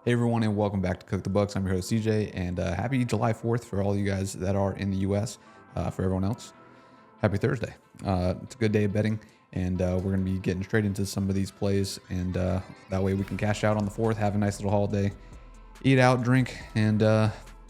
Hey everyone, and welcome back to Cook the Books. I'm your host CJ, and happy July 4th for all you guys that are in the U.S. For everyone else, happy Thursday. It's a good day of betting, and we're going to be getting straight into some of these plays, and that way we can cash out on the 4th, have a nice little holiday, eat out, drink, and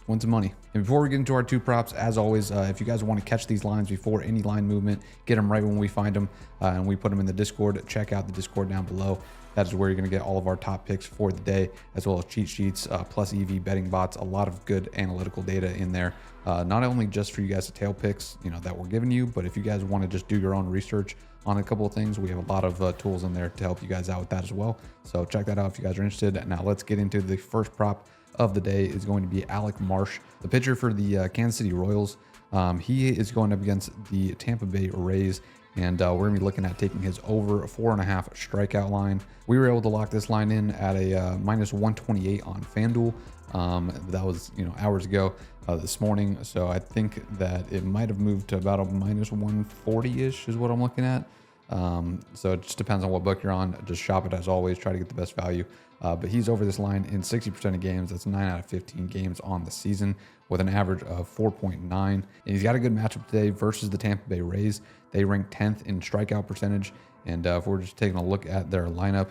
win some money. And before we get into our two props, as always, if you guys want to catch these lines before any line movement, get them right when we find them, and we put them in the Discord. Check out the Discord down below. That is where you're going to get all of our top picks for the day, as well as cheat sheets, plus EV betting bots, a lot of good analytical data in there. Not only just for you guys to tail picks, that we're giving you, but if you guys want to just do your own research on a couple of things, we have a lot of tools in there to help you guys out with that as well. So check that out if you guys are interested. Now let's get into the first prop of the day. Is going to be Alec Marsh, the pitcher for the Kansas City Royals. He is going up against the Tampa Bay Rays, and we're gonna be looking at taking his over 4.5 strikeout line. We were able to lock this line in at a minus 128 on FanDuel. That was hours ago this morning, so I think that it might have moved to about a minus 140-ish is what I'm looking at. So it just depends on what book you're on. Just shop it as always, try to get the best value. But he's over this line in 60% of games. That's 9 out of 15 games on the season with an average of 4.9. And he's got a good matchup today versus the Tampa Bay Rays. They rank 10th in strikeout percentage. And if we're just taking a look at their lineup,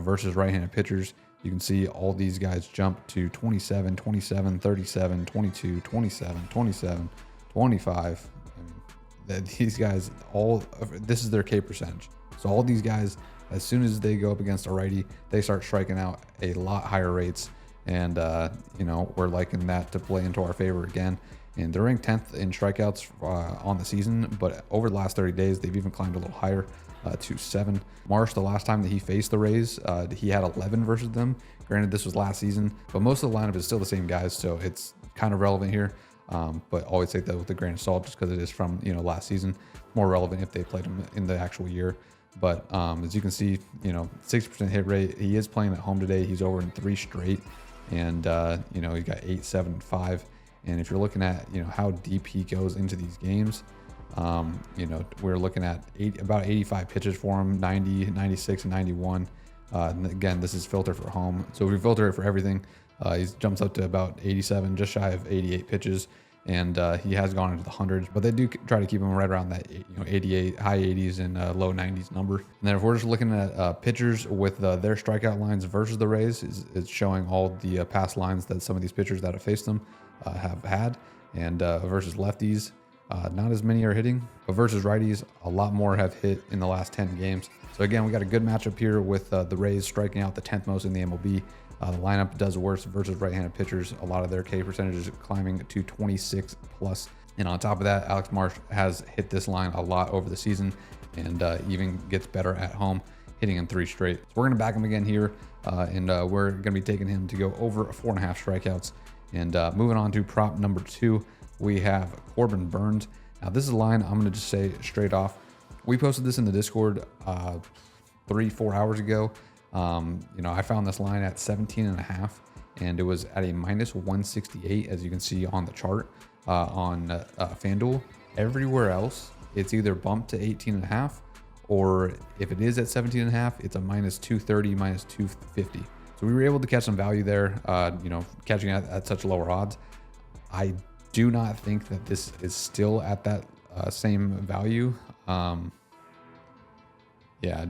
versus right-handed pitchers, you can see all these guys jump to 27, 27, 37, 22, 27, 27, 25. That these guys this is their K percentage. So all these guys, as soon as they go up against a righty, they start striking out a lot higher rates. And, we're liking that to play into our favor again. And they're ranked 10th in strikeouts on the season, but over the last 30 days, they've even climbed a little higher to 7. Marsh, the last time that he faced the Rays, he had 11 versus them. Granted, this was last season, but most of the lineup is still the same guys, so it's kind of relevant here. But always take that with a grain of salt just because it is from last season. More relevant if they played him in the actual year. But as you can see, 60% hit rate. He is playing at home today. He's over in 3 straight, and he's got 8, 7, and 5. And if you're looking at how deep he goes into these games, we're looking at about 85 pitches for him, 90, 96, and 91. And again, this is filter for home, so if we filter it for everything, he jumps up to about 87, just shy of 88 pitches, and he has gone into the hundreds, but they do try to keep him right around that 88, high 80s and low 90s number. And then if we're just looking at pitchers with their strikeout lines versus the Rays, it's showing all the past lines that some of these pitchers that have faced them have had, and versus lefties, not as many are hitting, but versus righties, a lot more have hit in the last 10 games. So again, we got a good matchup here with the Rays striking out the 10th most in the MLB. The lineup does worse versus right-handed pitchers. A lot of their K percentages climbing to 26 plus. And on top of that, Alex Marsh has hit this line a lot over the season, and even gets better at home, hitting in 3 straight. So we're going to back him again here, and we're going to be taking him to go over 4.5 strikeouts. And moving on to prop number 2, we have Corbin Burnes. Now this is a line I'm going to just say straight off. We posted this in the Discord 3-4 hours ago. I found this line at 17.5, and it was at a minus 168, as you can see on the chart on FanDuel. Everywhere else, it's either bumped to 18.5, or if it is at 17.5, it's a minus 230, minus 250. So we were able to catch some value there, catching at such lower odds. I do not think that this is still at that same value.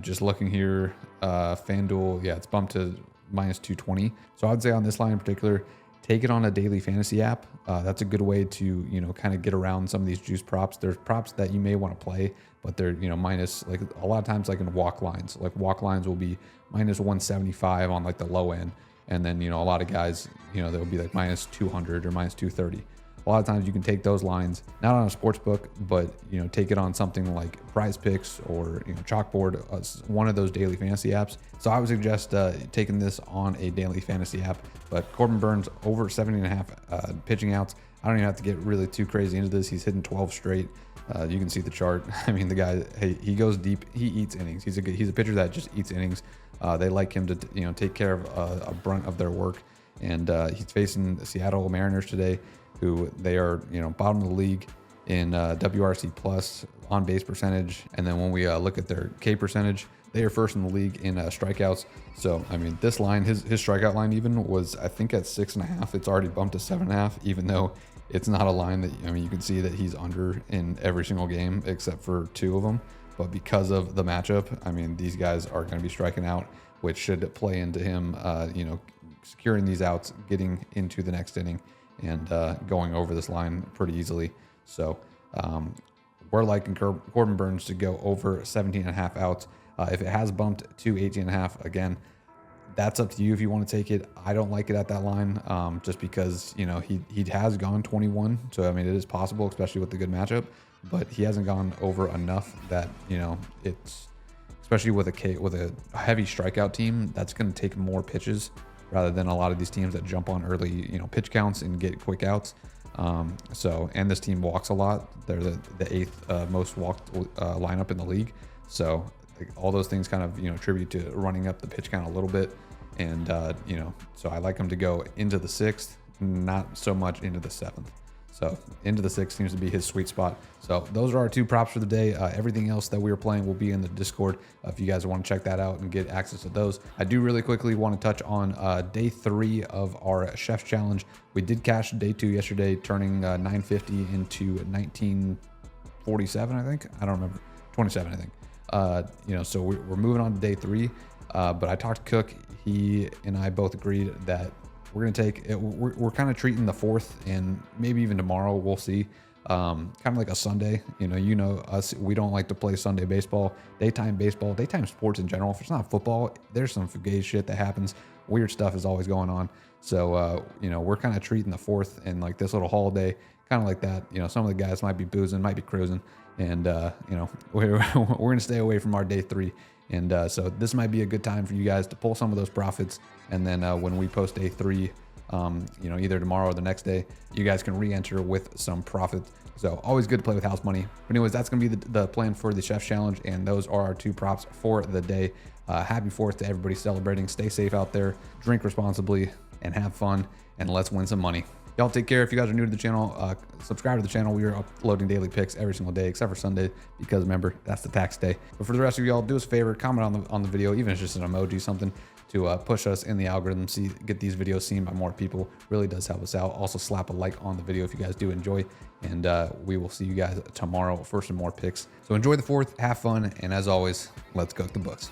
Just looking here, FanDuel, it's bumped to minus 220. So I would say on this line in particular, take it on a daily fantasy app. That's a good way to, kind of get around some of these juice props. There's props that you may want to play, but they're, minus, like a lot of times, like in walk lines. Like walk lines will be minus 175 on like the low end. And then, a lot of guys, they'll be like minus 200 or minus 230. A lot of times you can take those lines, not on a sports book, but take it on something like Prize Picks or Chalkboard, one of those daily fantasy apps. So I would suggest taking this on a daily fantasy app. But Corbin Burnes over 70.5 pitching outs. I don't even have to get really too crazy into this. He's hitting 12 straight. You can see the chart. I mean, the guy, he goes deep. He eats innings. He's a pitcher that just eats innings. They like him to take care of a brunt of their work. And he's facing the Seattle Mariners today, who they are, bottom of the league in WRC plus on base percentage. And then when we look at their K percentage, They are first in the league in strikeouts. So, I mean, this line, his strikeout line even was, I think, at 6.5. It's already bumped to 7.5, even though it's not a line that, I mean, you can see that he's under in every single game except for 2 of them. But because of the matchup, I mean, these guys are going to be striking out, which should play into him, you know, securing these outs, getting into the next inning, and going over this line pretty easily. So we're liking Corbin Burnes to go over 17.5 outs. If it has bumped to 18.5, again, that's up to you if you want to take it. I don't like it at that line, just because, you know, he has gone 21. So, I mean, it is possible, especially with the good matchup, but he hasn't gone over enough that, you know, it's, especially with a heavy strikeout team, that's going to take more pitches rather than a lot of these teams that jump on early, you know, pitch counts and get quick outs. So, and this team walks a lot. They're the 8th most walked lineup in the league. So all those things kind of, you know, attribute to running up the pitch count a little bit. And, you know, so I like them to go into the 6th, not so much into the 7th. So into the 6th seems to be his sweet spot. So those are our 2 props for the day. Everything else that we are playing will be in the Discord if you guys want to check that out and get access to those. I do really quickly want to touch on day 3 of our Chef's Challenge. We did cash day 2 yesterday, turning 950 into 1947, I think. I don't remember. 27, I think. You know, so we're moving on to day 3. But I talked to Cook. He and I both agreed that we're going to take it. We're kind of treating the 4th, and maybe even tomorrow, we'll see. Kind of like a Sunday, you know us, we don't like to play Sunday baseball, daytime sports in general. If it's not football, there's some fugazi shit that happens. Weird stuff is always going on. So, you know, we're kind of treating the 4th and like this little holiday, kind of like that. You know, some of the guys might be boozing, might be cruising, and, you know, we're going to stay away from our day 3. And so this might be a good time for you guys to pull some of those profits. And then when we post day 3, you know, either tomorrow or the next day, you guys can re-enter with some profit. So always good to play with house money. But anyways, that's going to be the plan for the Chef's Challenge. And those are our 2 props for the day. Happy 4th to everybody celebrating. Stay safe out there, drink responsibly, and have fun. And let's win some money. Y'all take care. If you guys are new to the channel, subscribe to the channel. We are uploading daily picks every single day, except for Sunday, because remember, that's the tax day. But for the rest of y'all, do us a favor, comment on the video, even if it's just an emoji, something to push us in the algorithm, get these videos seen by more people. Really does help us out. Also, slap a like on the video if you guys do enjoy. And we will see you guys tomorrow for some more picks. So enjoy the 4th, have fun, and as always, let's cook the books.